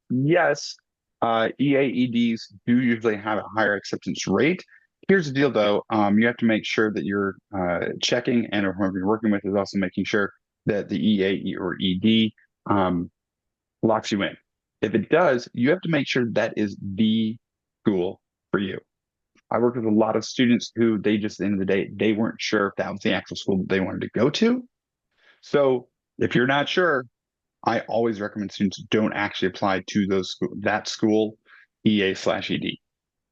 yes, EAEDs do usually have a higher acceptance rate. Here's the deal, though. You have to make sure that you're checking, and whoever you're working with is also making sure that the EA or ED locks you in. If it does, you have to make sure that is the school for you. I worked with a lot of students who they just, at the end of the day, they weren't sure if that was the actual school that they wanted to go to. So if you're not sure, I always recommend students don't actually apply to that school, EA/ED.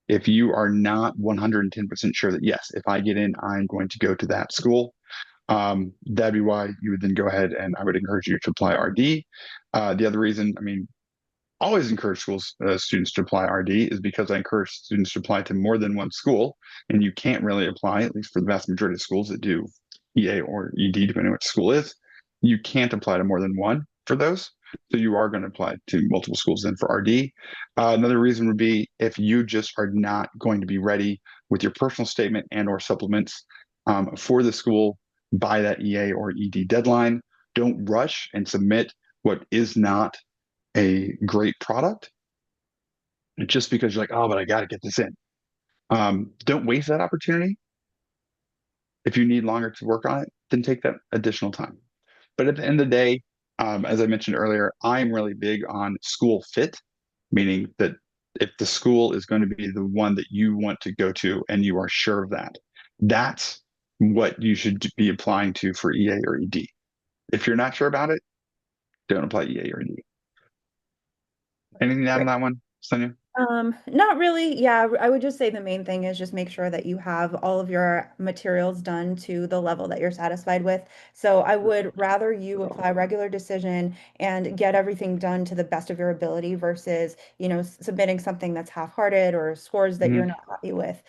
If you are not 110% sure that yes, if I get in, I'm going to go to that school, that'd be why you would then go ahead and I would encourage you to apply RD. The other reason, I mean, always encourage students to apply RD is because I encourage students to apply to more than one school, and you can't really apply, at least for the vast majority of schools that do EA or ED, depending on what school is. You can't apply to more than one for those. So you are going to apply to multiple schools then for RD. Another reason would be if you just are not going to be ready with your personal statement and or supplements for the school by that EA or ED deadline, don't rush and submit what is not a great product just because you're like, oh, but I got to get this in. Don't waste that opportunity. If you need longer to work on it, then take that additional time. But at the end of the day, as I mentioned earlier, I'm really big on school fit, meaning that if the school is going to be the one that you want to go to and you are sure of that, that's what you should be applying to for EA or ED. If you're not sure about it, don't apply EA or ED. Anything to add on that one, Sonia? Not really. Yeah, I would just say the main thing is just make sure that you have all of your materials done to the level that you're satisfied with. So I would rather you apply regular decision and get everything done to the best of your ability versus, submitting something that's half-hearted or scores that you're Mhm. not happy with,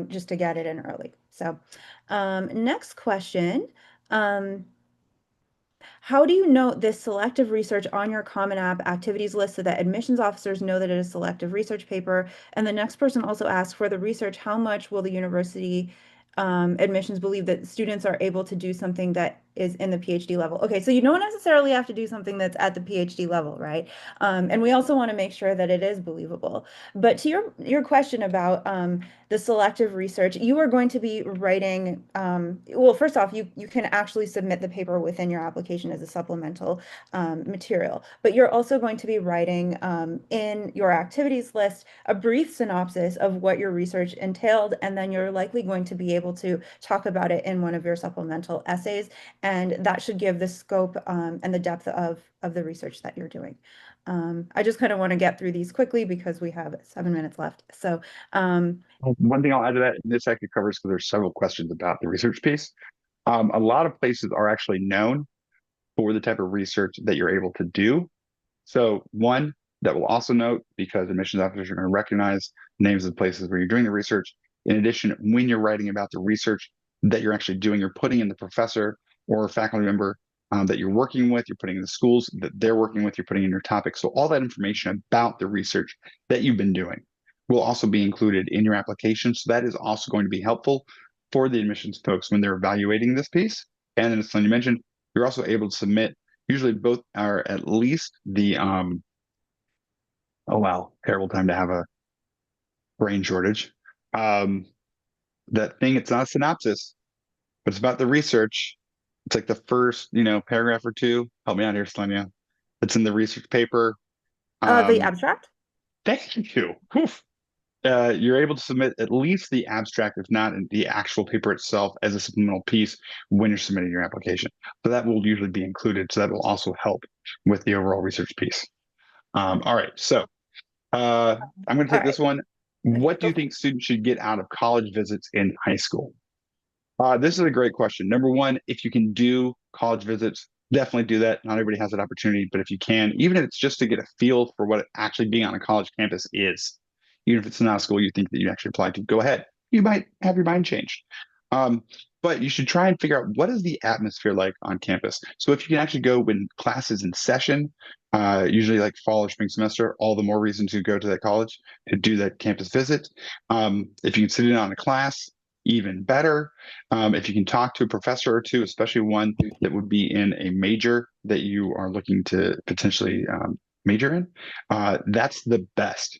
just to get it in early. So, next question. Um, how do you note this selective research on your Common App activities list so that admissions officers know that it is selective research paper? And the next person also asks, for the research, how much will the university admissions believe that students are able to do something that is in the PhD level? Okay, so you don't necessarily have to do something that's at the PhD level, right? And we also want to make sure that it is believable. But to your question about the selective research, you are going to be writing, well, first off, you can actually submit the paper within your application as a supplemental material, but you're also going to be writing in your activities list a brief synopsis of what your research entailed, and then you're likely going to be able to talk about it in one of your supplemental essays, and that should give the scope and the depth of the research that you're doing. I just kind of want to get through these quickly because we have 7 minutes left. So One thing I'll add to that, and this actually covers because there's several questions about the research piece. A lot of places are actually known for the type of research that you're able to do. So one that will also note, because admissions officers are going to recognize names of places where you're doing the research. In addition, when you're writing about the research that you're actually doing, you're putting in the professor or faculty member that you're working with, you're putting in the schools that they're working with, you're putting in your topic. So all that information about the research that you've been doing will also be included in your application. So that is also going to be helpful for the admissions folks when they're evaluating this piece. And then as Sonia mentioned, you're also able to submit usually both are at least the oh wow, terrible time to have a brain shortage. Um, that thing, it's not a synopsis, but it's about the research. It's like the first, paragraph or two. Help me out here, Selenia. It's in the research paper. the Um, abstract. thank you. Oof. You're able to submit at least the abstract, if not the actual paper itself, as a supplemental piece when you're submitting your application. So that will usually be included. So that will also help with the overall research piece. Okay. All right. So I'm going to All take this right. one. What do you think students should get out of college visits in high school? This is a great question. Number one, if you can do college visits, definitely do that. Not everybody has that opportunity, but if you can, even if it's just to get a feel for what actually being on a college campus is, even if it's not a school you think that you actually apply to, go ahead. You might have your mind changed. Um, but you should try and figure out what is the atmosphere like on campus. So if you can actually go when class is in session, usually like fall or spring semester, all the more reason to go to that college to do that campus visit. If you can sit in on a class, even better. If you can talk to a professor or two, especially one that would be in a major that you are looking to potentially major in, that's the best.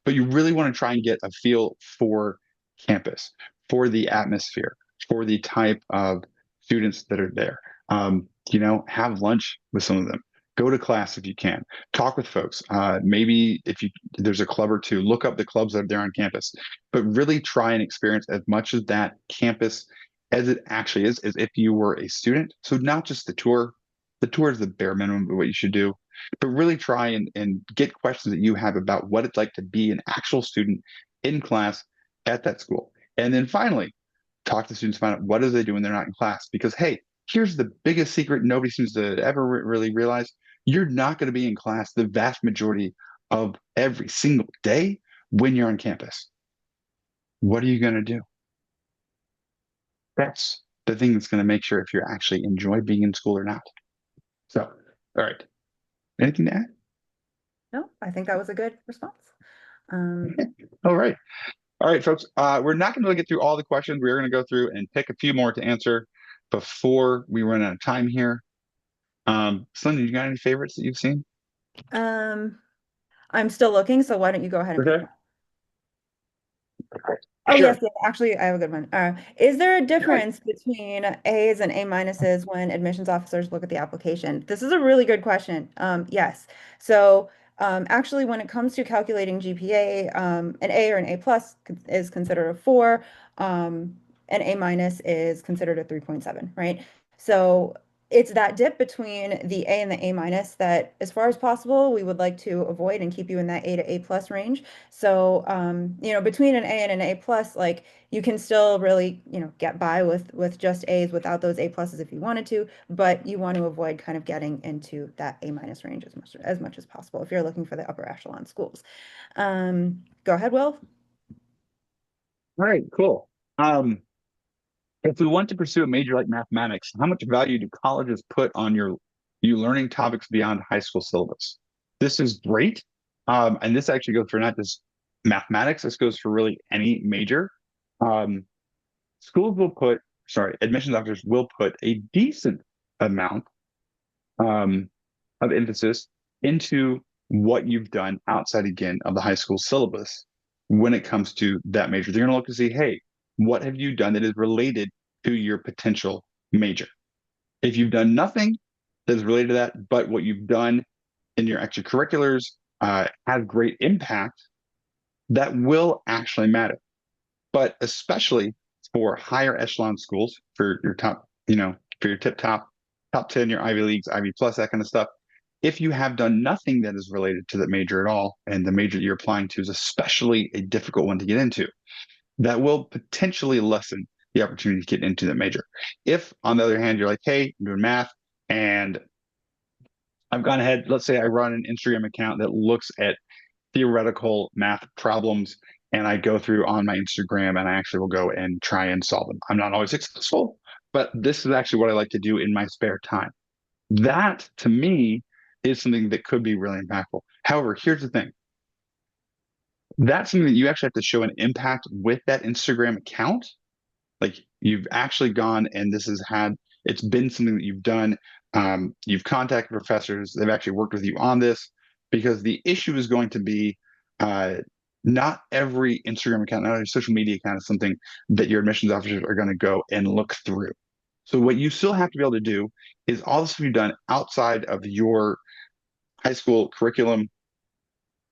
But you really want to try and get a feel for campus, for the atmosphere, for the type of students that are there. Have lunch with some of them. Go to class if you can. Talk with folks. Maybe if there's a club or two, look up the clubs that are there on campus. But really try and experience as much of that campus as it actually is, as if you were a student. So not just the tour. The tour is the bare minimum of what you should do, but really try and get questions that you have about what it's like to be an actual student in class at that school. And then finally, talk to students, find out what do they do when they're not in class. Because, hey, here's the biggest secret nobody seems to ever really realize. You're not going to be in class the vast majority of every single day when you're on campus. What are you going to do? That's the thing that's going to make sure if you actually enjoy being in school or not. So, all right. Anything to add? No, I think that was a good response. Um, All right. All right, folks. We're not going to get through all the questions. We are going to go through and pick a few more to answer before we run out of time here. Celine, you got any favorites that you've seen? um, I'm still looking, so why don't you go ahead and pick Okay. one? Oh, yes, Sure. yes, actually, I have a good one. Is there a difference between A's and A minuses when admissions officers look at the application? This is a really good question. Yes. So, actually, when it comes to calculating GPA, an A or an A plus is considered a 4. An A minus is considered a 3.7, right? So it's that dip between the A and the A minus that, as far as possible, we would like to avoid and keep you in that A to A plus range. So, between an A and an A plus, like you can still really, get by with just A's without those A pluses if you wanted to, but you want to avoid kind of getting into that A minus range as much as possible if you're looking for the upper echelon schools. Go ahead, Will. All right, cool. If we want to pursue a major like mathematics, how much value do colleges put on you learning topics beyond high school syllabus? This is great. And this actually goes for not just mathematics, this goes for really any major. Um, schools will put, sorry, admissions officers will put a decent amount um, of emphasis into what you've done outside again of the high school syllabus when it comes to that major. They're going to look to see, hey, what have you done that is related to your potential major? If you've done nothing that is related to that, but what you've done in your extracurriculars has great impact, that will actually matter. But especially for higher echelon schools, for your top, for your top 10, your Ivy Leagues, Ivy Plus, that kind of stuff. If you have done nothing that is related to that major at all, and the major that you're applying to is especially a difficult one to get into, that will potentially lessen the opportunity to get into that major. If, on the other hand, you're like, hey, I'm doing math and I've gone ahead, let's say I run an Instagram account that looks at theoretical math problems and I go through on my Instagram and I actually will go and try and solve them. I'm not always successful, but this is actually what I like to do in my spare time. That to me is something that could be really impactful. However, here's the thing. That's something that you actually have to show an impact with that Instagram account. Like you've actually gone and it's been something that you've done. You've contacted professors, they've actually worked with you on this, because the issue is going to be uh, not every Instagram account, not every social media account is something that your admissions officers are going to go and look through. So what you still have to be able to do is all the stuff you've done outside of your high school curriculum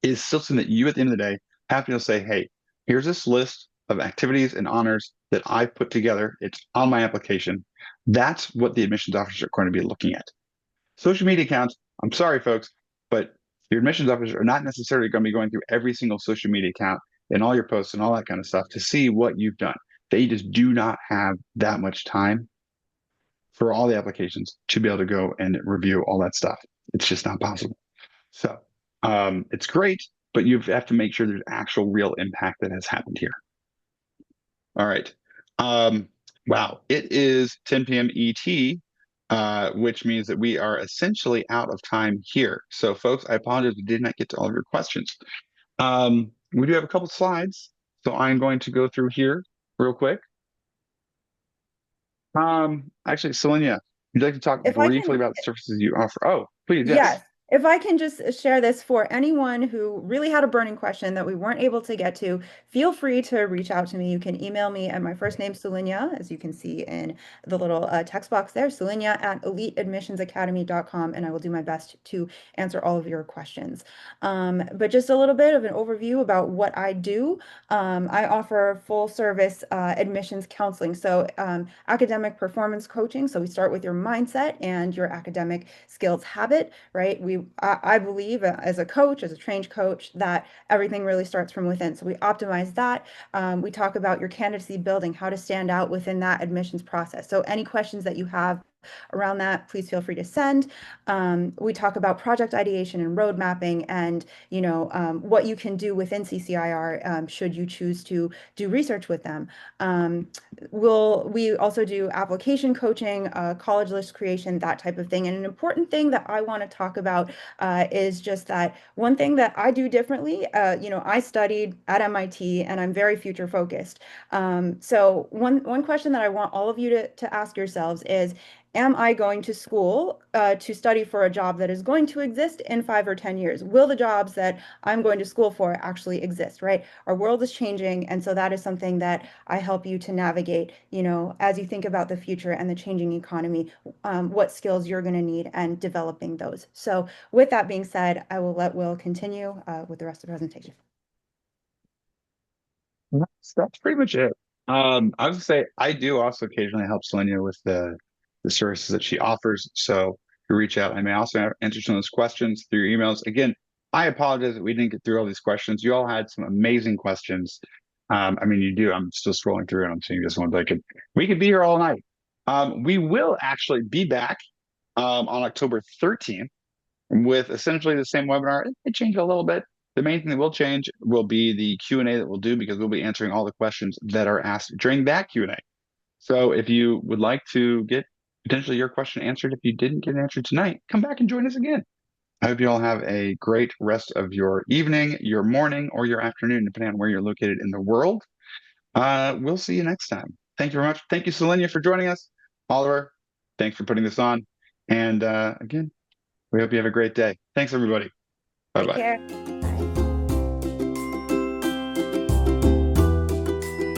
is still something that you at the end of the day have to be able to say, hey, here's this list of activities and honors that I've put together. It's on my application. That's what the admissions officers are going to be looking at. Social media accounts, I'm sorry, folks, but your admissions officers are not necessarily going to be going through every single social media account and all your posts and all that kind of stuff to see what you've done. They just do not have that much time for all the applications to be able to go and review all that stuff. It's just not possible. So it's great, but you have to make sure there's actual real impact that has happened here. All right. Wow, it is 10 p.m. ET, which means that we are essentially out of time here. So, folks, I apologize we did not get to all of your questions. We do have a couple slides, so I'm going to go through here real quick. Actually, Sulinya, would you like to talk If I briefly can, about the services you offer? Oh, please, yes. yes. If I can just share this for anyone who really had a burning question that we weren't able to get to, feel free to reach out to me. You can email me at my first name, Sulinya, as you can see in the little text box there, Sulinya at eliteadmissionsacademy.com, and I will do my best to answer all of your questions. But just a little bit of an overview about what I do. I offer full service admissions counseling, so academic performance coaching. So we start with your mindset and your academic skills habit, right? I believe as a coach, as a trained coach, that everything really starts from within. So we optimize that. We talk about your candidacy building, how to stand out within that admissions process. So any questions that you have around that, please feel free to send. We talk about project ideation and road mapping and, what you can do within CCIR should you choose to do research with them. We also do application coaching, college list creation, that type of thing. And an important thing that I want to talk about is just that one thing that I do differently. I studied at MIT and I'm very future focused. So one question that I want all of you to ask yourselves is, am I going to school to study for a job that is going to exist in 5 or 10 years? Will the jobs that I'm going to school for actually exist, right? Our world is changing, and so that is something that I help you to navigate, as you think about the future and the changing economy, what skills you're going to need and developing those. So with that being said, I will let Will continue with the rest of the presentation. That's pretty much it. I was gonna say I do also occasionally help Selenia with the services that she offers. So if you reach out, I may also answer some of those questions through your emails. Again, I apologize that we didn't get through all these questions. You all had some amazing questions. I mean, you do. I'm still scrolling through and I'm seeing this one, but we could be here all night. We will actually be back on October 13th with essentially the same webinar. It changed a little bit. The main thing that will change will be the Q&A that we'll do because we'll be answering all the questions that are asked during that Q&A. So if you would like to get potentially your question answered, if you didn't get an answer tonight, come back and join us again. I hope you all have a great rest of your evening, your morning, or your afternoon, depending on where you're located in the world. We'll see you next time. Thank you very much. Thank you, Sulinya, for joining us. Oliver, thanks for putting this on. And again, we hope you have a great day. Thanks, everybody. Take Bye-bye. care.